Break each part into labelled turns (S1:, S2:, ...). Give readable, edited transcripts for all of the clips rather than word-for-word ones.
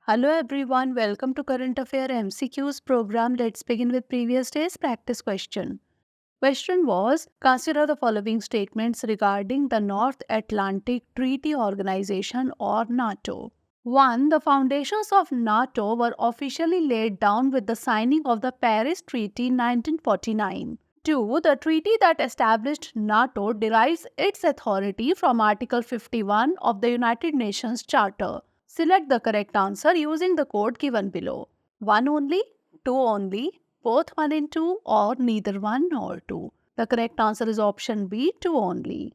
S1: Hello everyone, welcome to Current Affairs MCQs program. Let's begin with previous day's practice question. Question was, consider the following statements regarding the North Atlantic Treaty Organization or NATO. 1. The foundations of NATO were officially laid down with the signing of the Paris Treaty in 1949. 2. The treaty that established NATO derives its authority from Article 51 of the United Nations Charter. Select the correct answer using the code given below. 1 only, 2 only, both 1 and 2, or neither 1 nor 2. The correct answer is option B, 2 only.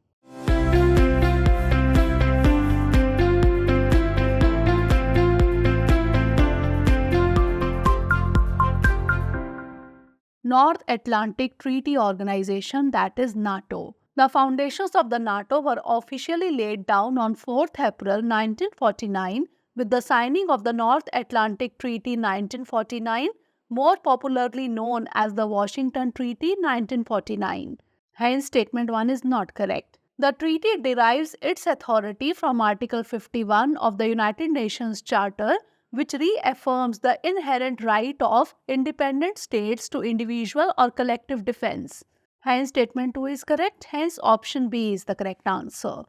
S1: North Atlantic Treaty Organization, that is NATO. The foundations of the NATO were officially laid down on 4th April 1949 with the signing of the North Atlantic Treaty 1949, more popularly known as the Washington Treaty 1949. Hence, statement 1 is not correct. The treaty derives its authority from Article 51 of the United Nations Charter, which reaffirms the inherent right of independent states to individual or collective defense. Hence, statement 2 is correct. Hence, option B is the correct answer.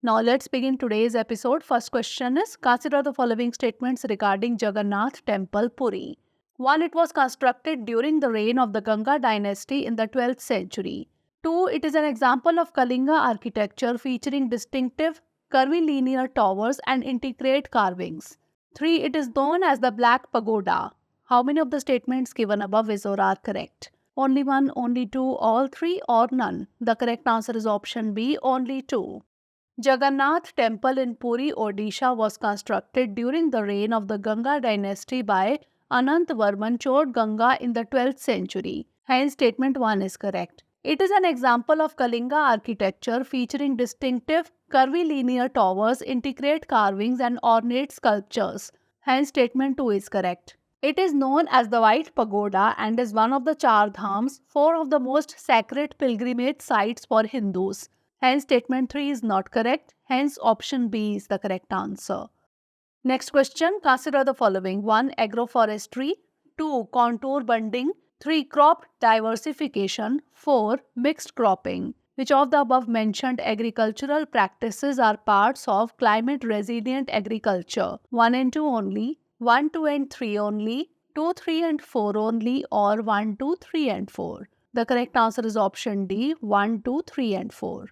S1: Now, let's begin today's episode. First question is, consider the following statements regarding Jagannath Temple, Puri. 1. It was constructed during the reign of the Ganga dynasty in the 12th century. 2. It is an example of Kalinga architecture featuring distinctive curvilinear towers and intricate carvings. 3. It is known as the Black Pagoda. How many of the statements given above is or are correct? Only 1, only 2, all 3, or none? The correct answer is option B, only 2. Jaganath Temple in Puri, Odisha was constructed during the reign of the Ganga dynasty by Anantvarman Chod Ganga in the 12th century. Hence, statement 1 is correct. It is an example of Kalinga architecture featuring distinctive curvilinear towers, intricate carvings, and ornate sculptures. Hence, statement 2 is correct. It is known as the White Pagoda and is one of the Char Dhams, 4 of the most sacred pilgrimage sites for Hindus. Hence, statement 3 is not correct. Hence, option B is the correct answer. Next question, consider the following. 1. Agroforestry. 2. Contour bunding. 3. Crop diversification. 4. Mixed cropping. Which of the above mentioned agricultural practices are parts of climate resilient agriculture? 1 and 2 only, 1, 2 and 3 only, 2, 3 and 4 only, or 1, 2, 3 and 4? The correct answer is option D, 1, 2, 3 and 4.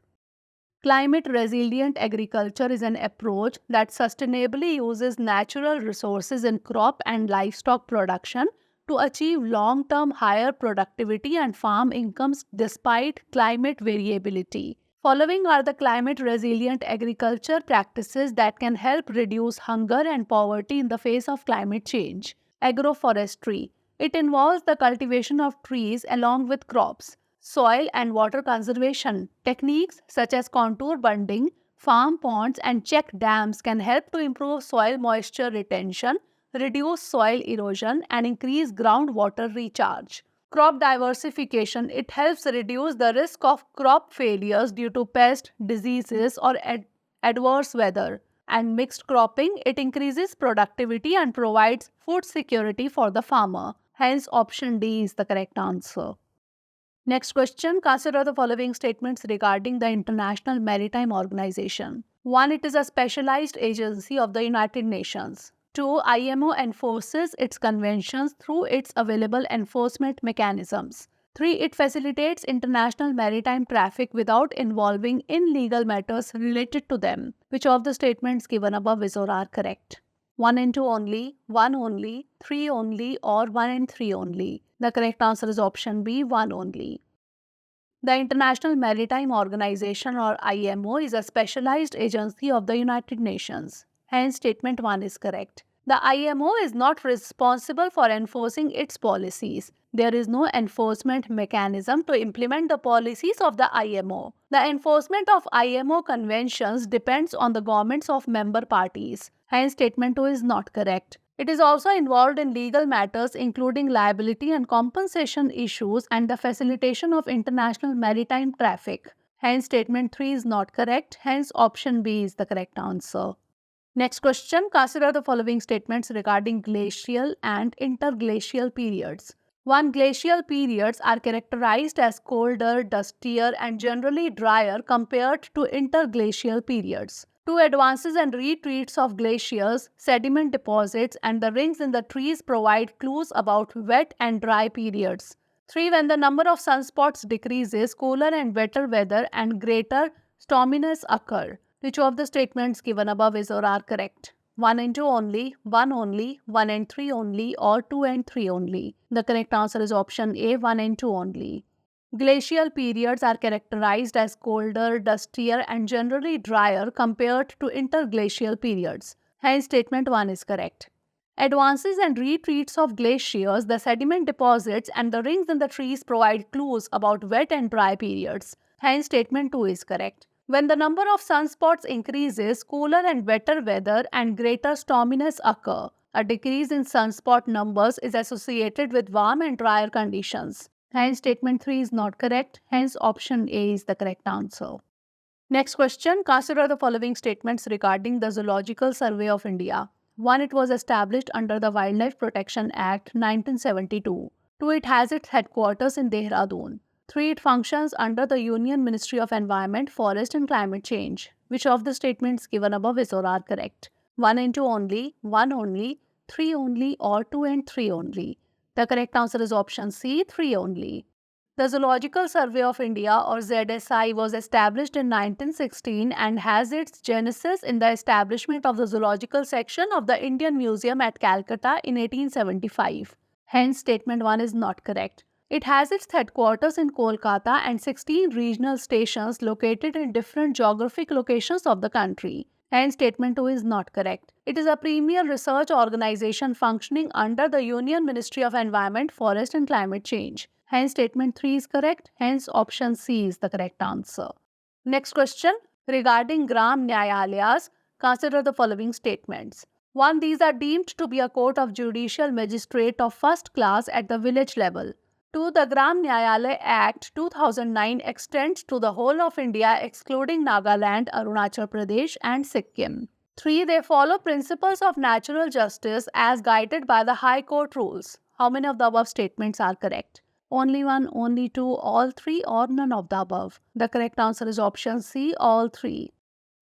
S1: Climate resilient agriculture is an approach that sustainably uses natural resources in crop and livestock production to achieve long-term higher productivity and farm incomes despite climate variability. Following are the climate-resilient agriculture practices that can help reduce hunger and poverty in the face of climate change. Agroforestry. It involves the cultivation of trees along with crops. Soil and water conservation. Techniques such as contour bunding, farm ponds, and check dams can help to improve soil moisture retention, reduce soil erosion, and increase groundwater recharge. Crop diversification. It helps reduce the risk of crop failures due to pest, diseases, or adverse weather. And mixed cropping. It increases productivity and provides food security for the farmer. Hence, option D is the correct answer. Next question, consider the following statements regarding the International Maritime Organization. 1. It is a specialized agency of the United Nations. 2. IMO enforces its conventions through its available enforcement mechanisms. 3. It facilitates international maritime traffic without involving in legal matters related to them. Which of the statements given above is or are correct? 1 and 2 only, 1 only, 3 only, or 1 and 3 only? The correct answer is option B, 1 only. The International Maritime Organization or IMO is a specialized agency of the United Nations. Hence, statement 1 is correct. The IMO is not responsible for enforcing its policies. There is no enforcement mechanism to implement the policies of the IMO. The enforcement of IMO conventions depends on the governments of member parties. Hence, statement 2 is not correct. It is also involved in legal matters including liability and compensation issues and the facilitation of international maritime traffic. Hence, statement 3 is not correct. Hence, option B is the correct answer. Next question, consider the following statements regarding glacial and interglacial periods. 1. Glacial periods are characterized as colder, dustier, and generally drier compared to interglacial periods. 2. Advances and retreats of glaciers, sediment deposits, and the rings in the trees provide clues about wet and dry periods. 3. When the number of sunspots decreases, cooler and wetter weather and greater storminess occur. Which of the statements given above is or are correct? 1 and 2 only, 1 only, 1 and 3 only, or 2 and 3 only? The correct answer is option A, 1 and 2 only. Glacial periods are characterized as colder, dustier, and generally drier compared to interglacial periods. Hence, statement 1 is correct. Advances and retreats of glaciers, the sediment deposits, and the rings in the trees provide clues about wet and dry periods. Hence, statement 2 is correct. When the number of sunspots increases, cooler and wetter weather and greater storminess occur. A decrease in sunspot numbers is associated with warm and drier conditions. Hence, statement 3 is not correct. Hence, option A is the correct answer. Next question, consider the following statements regarding the Zoological Survey of India. 1. It was established under the Wildlife Protection Act 1972. 2. It has its headquarters in Dehradun. 3. It functions under the Union Ministry of Environment, Forest and Climate Change. Which of the statements given above is or are correct? 1 and 2 only, 1 only, 3 only, or 2 and 3 only? The correct answer is option C, 3 only. The Zoological Survey of India or ZSI was established in 1916 and has its genesis in the establishment of the Zoological section of the Indian Museum at Calcutta in 1875. Hence, statement 1 is not correct. It has its headquarters in Kolkata and 16 regional stations located in different geographic locations of the country. Hence, statement 2 is not correct. It is a premier research organization functioning under the Union Ministry of Environment, Forest and Climate Change. Hence, statement 3 is correct. Hence, option C is the correct answer. Next question, regarding Gram Nyayalayas, consider the following statements. 1. These are deemed to be a court of judicial magistrate of first class at the village level. 2. The Gram Nyayalaya Act 2009 extends to the whole of India excluding Nagaland, Arunachal Pradesh and Sikkim. 3. They follow principles of natural justice as guided by the High Court rules. How many of the above statements are correct? Only 1, only 2, all 3, or none of the above? The correct answer is option C, all 3.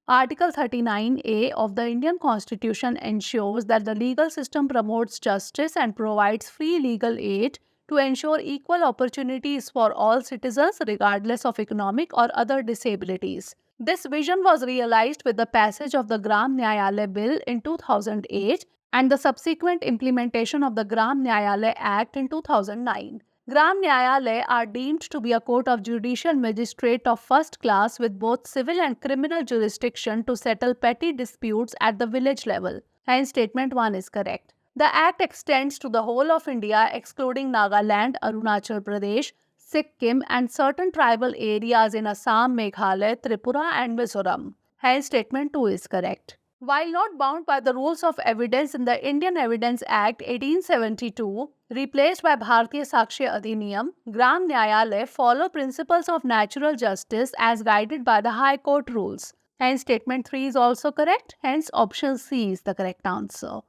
S1: Article 39A of the Indian Constitution ensures that the legal system promotes justice and provides free legal aid to ensure equal opportunities for all citizens regardless of economic or other disabilities. This vision was realized with the passage of the Gram Nyayalaya Bill in 2008 and the subsequent implementation of the Gram Nyayalaya Act in 2009. Gram Nyayalaya are deemed to be a court of judicial magistrate of first class with both civil and criminal jurisdiction to settle petty disputes at the village level. Hence, statement 1 is correct. The Act extends to the whole of India excluding Nagaland, Arunachal Pradesh, Sikkim and certain tribal areas in Assam, Meghalaya, Tripura and Mizoram. Hence, statement 2 is correct. While not bound by the rules of evidence in the Indian Evidence Act 1872, replaced by Bharatiya Sakshya Adhiniyam, Gram Nyayalaya follow principles of natural justice as guided by the High Court rules. Hence, statement 3 is also correct. Hence, option C is the correct answer.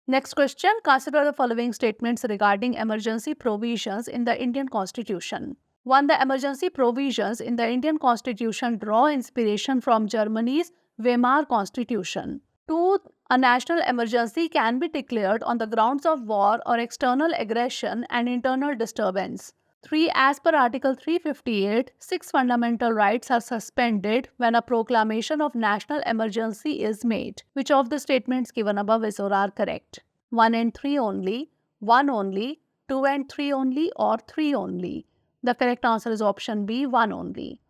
S1: Next question, consider the following statements regarding emergency provisions in the Indian Constitution. 1. The emergency provisions in the Indian Constitution draw inspiration from Germany's Weimar Constitution. 2. A national emergency can be declared on the grounds of war or external aggression and internal disturbance. 3. As per Article 358, 6 fundamental rights are suspended when a proclamation of national emergency is made. Which of the statements given above is or are correct? 1 and 3 only, 1 only, 2 and 3 only, or 3 only? The correct answer is option B, 1 only.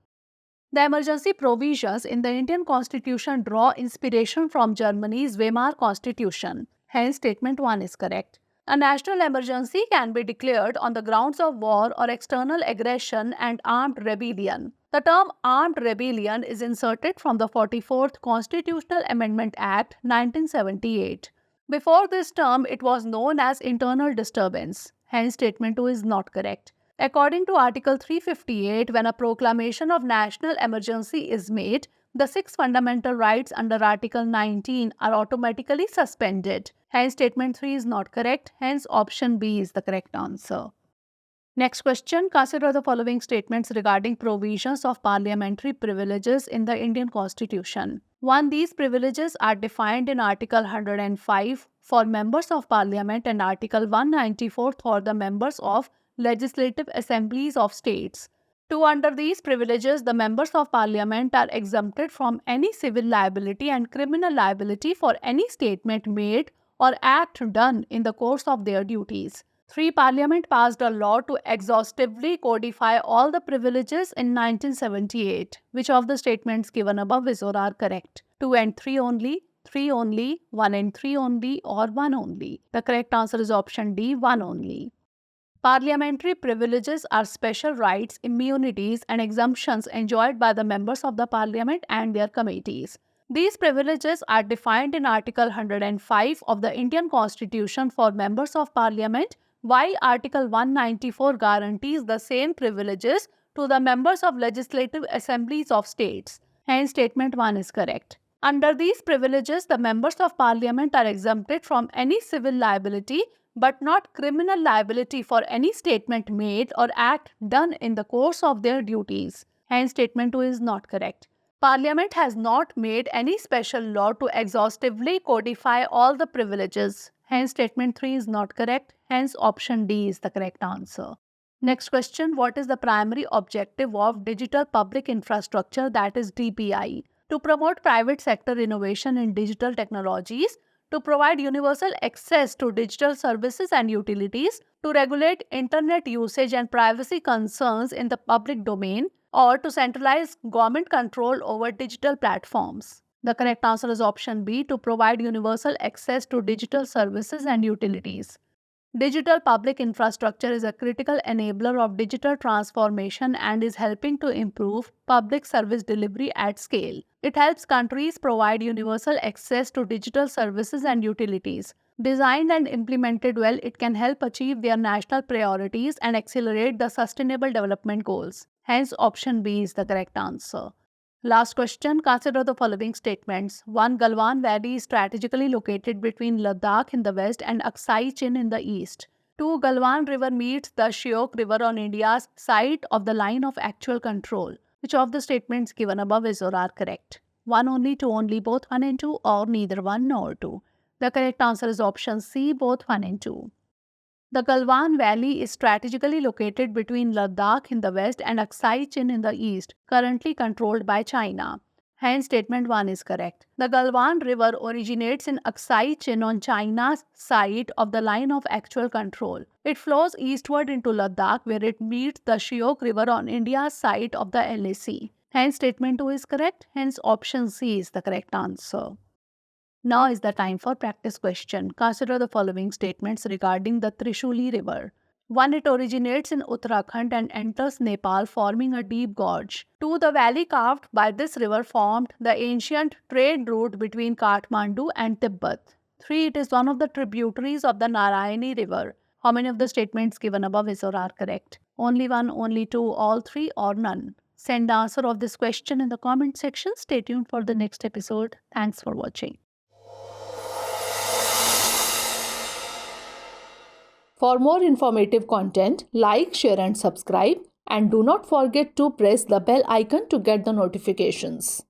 S1: The emergency provisions in the Indian Constitution draw inspiration from Germany's Weimar Constitution. Hence, statement 1 is correct. A national emergency can be declared on the grounds of war or external aggression and armed rebellion. The term armed rebellion is inserted from the 44th Constitutional Amendment Act 1978. Before this term, it was known as internal disturbance. Hence, statement 2 is not correct. According to Article 358, when a proclamation of national emergency is made, the 6 fundamental rights under Article 19 are automatically suspended. Hence, statement 3 is not correct. Hence, option B is the correct answer. Next question. Consider the following statements regarding provisions of parliamentary privileges in the Indian Constitution. 1. These privileges are defined in Article 105 for members of Parliament and Article 194 for the members of legislative assemblies of states. 2. Under these privileges, the members of Parliament are exempted from any civil liability and criminal liability for any statement made or act done in the course of their duties. 3. Parliament passed a law to exhaustively codify all the privileges in 1978. Which of the statements given above is or are correct? 2 and 3 only, 3 only, 1 and 3 only, or 1 only? The correct answer is option D, 1 only. Parliamentary privileges are special rights, immunities, and exemptions enjoyed by the members of the Parliament and their committees. These privileges are defined in Article 105 of the Indian Constitution for members of Parliament, while Article 194 guarantees the same privileges to the members of legislative assemblies of states. Hence, statement 1 is correct. Under these privileges, the members of Parliament are exempted from any civil liability but not criminal liability for any statement made or act done in the course of their duties. Hence, statement 2 is not correct. Parliament has not made any special law to exhaustively codify all the privileges. Hence, statement 3 is not correct. Hence, option D is the correct answer. Next question. What is the primary objective of digital public infrastructure, that is DPI? To promote private sector innovation in digital technologies, to provide universal access to digital services and utilities, to regulate internet usage and privacy concerns in the public domain, or to centralize government control over digital platforms. The correct answer is option B, to provide universal access to digital services and utilities. Digital public infrastructure is a critical enabler of digital transformation and is helping to improve public service delivery at scale. It helps countries provide universal access to digital services and utilities. Designed and implemented well, it can help achieve their national priorities and accelerate the sustainable development goals. Hence, option B is the correct answer. Last question. Consider the following statements. 1. Galwan Valley is strategically located between Ladakh in the west and Aksai Chin in the east. 2. Galwan River meets the Shyok River on India's side of the line of actual control. Which of the statements given above is or are correct? 1 only, 2 only, both 1 and 2, or neither 1 nor 2? The correct answer is option C, both 1 and 2. The Galwan Valley is strategically located between Ladakh in the west and Aksai Chin in the east, currently controlled by China. Hence, statement 1 is correct. The Galwan River originates in Aksai Chin on China's side of the line of actual control. It flows eastward into Ladakh, where it meets the Shyok River on India's side of the LAC. Hence, statement 2 is correct. Hence, option C is the correct answer. Now is the time for practice question. Consider the following statements regarding the Trishuli River. 1. It originates in Uttarakhand and enters Nepal, forming a deep gorge. 2. The valley carved by this river formed the ancient trade route between Kathmandu and Tibet. 3. It is one of the tributaries of the Narayani River. How many of the statements given above is or are correct? Only 1, only 2, all 3, or none? Send the answer of this question in the comment section. Stay tuned for the next episode. Thanks for watching. For more informative content, like, share and subscribe, and do not forget to press the bell icon to get the notifications.